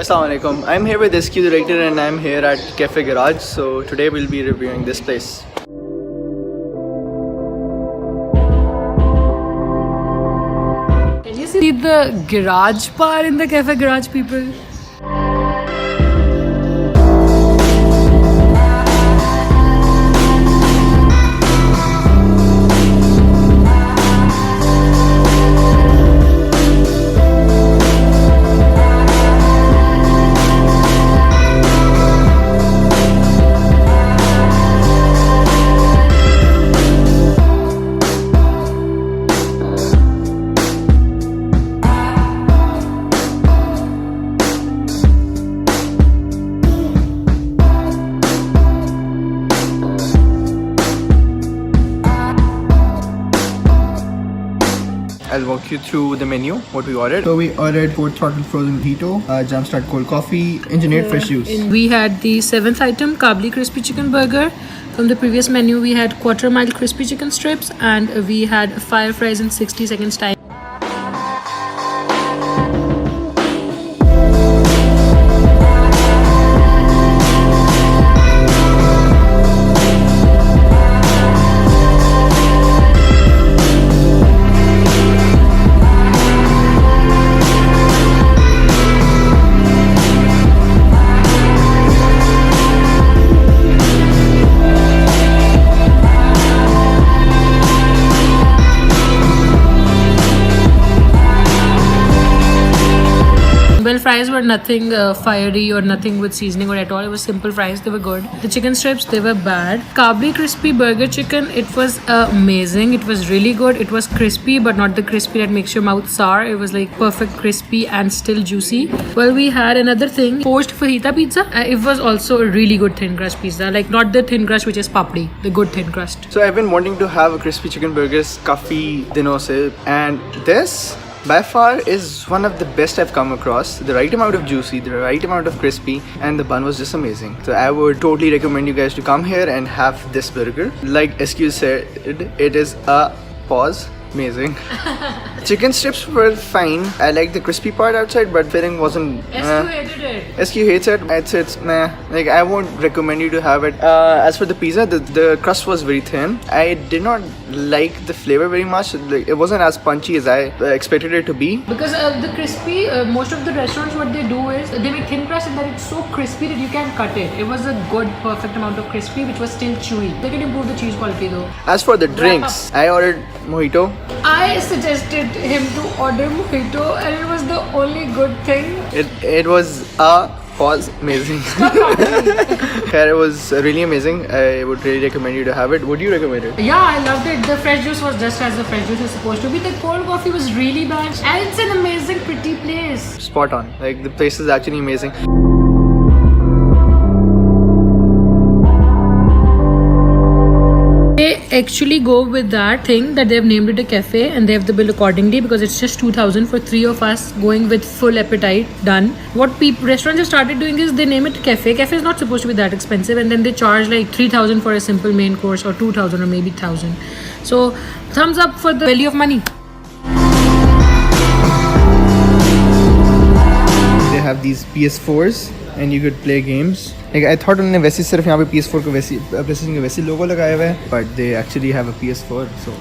Assalamualaikum. I'm here with SQ Director and I'm here at Cafe Garage. So today we'll be reviewing this place. Can you see the garage part in the Cafe Garage, people? I'll walk you through the menu, what we ordered. So we ordered 4 throttle frozen mojito, jumpstart cold coffee, engineered fresh juice. We had the 7th item, Kabli crispy chicken burger. From the previous menu, we had quarter mile crispy chicken strips and we had fire fries in 60 seconds time. Well, fries were nothing fiery or nothing with seasoning or at all. It was simple fries. They were good. The chicken strips, they were bad. Kabli crispy burger chicken, it was amazing. It was really good. It was crispy, but not the crispy that makes your mouth sour. It was like perfect crispy and still juicy. Well, we had another thing, poached fajita pizza. It was also a really good thin crust pizza. Like not the thin crust which is papdi, the good thin crust. So I've been wanting to have a crispy chicken burgers kafi dinon se, and this by far is one of the best I've come across. The right amount of juicy, the right amount of crispy, and the bun was just amazing. So I would totally recommend you guys to come here and have this burger. Like SQ said, it is a amazing. Chicken strips were fine. I like the crispy part outside, but filling wasn't. SQ hated it. SQ hates it. It's meh. Like I won't recommend you to have it. As for the pizza, the crust was very thin. I did not like the flavor very much. Like, it wasn't as punchy as I expected it to be. Because the crispy, most of the restaurants what they do is they make thin crust and then it's so crispy that you can cut it. It was a good perfect amount of crispy which was still chewy. They can improve the cheese quality though. As for the drinks, I ordered mojito. I suggested him to order mojito and it was the only good thing. It was amazing. It was really amazing. I would really recommend you to have it. Would you recommend it? Yeah, I loved it. The fresh juice was just as the fresh juice is supposed to be. The cold coffee was really bad and it's an amazing pretty place. Spot on. Like the place is actually amazing. They actually go with that thing that they've named it a cafe and they have the bill accordingly because it's just 2,000 for 3 of us going with full appetite done. What restaurants have started doing is they name it cafe. Cafe is not supposed to be that expensive and then they charge like 3,000 for a simple main course or 2,000 or maybe 1,000. So thumbs up for the value of money. They have these PS4s and you could play games. Like I thought उन्होंने वैसे सिर्फ यहाँ पे PS4 को वैसे लोगो लगाया हुआ है, but they actually have a PS4, so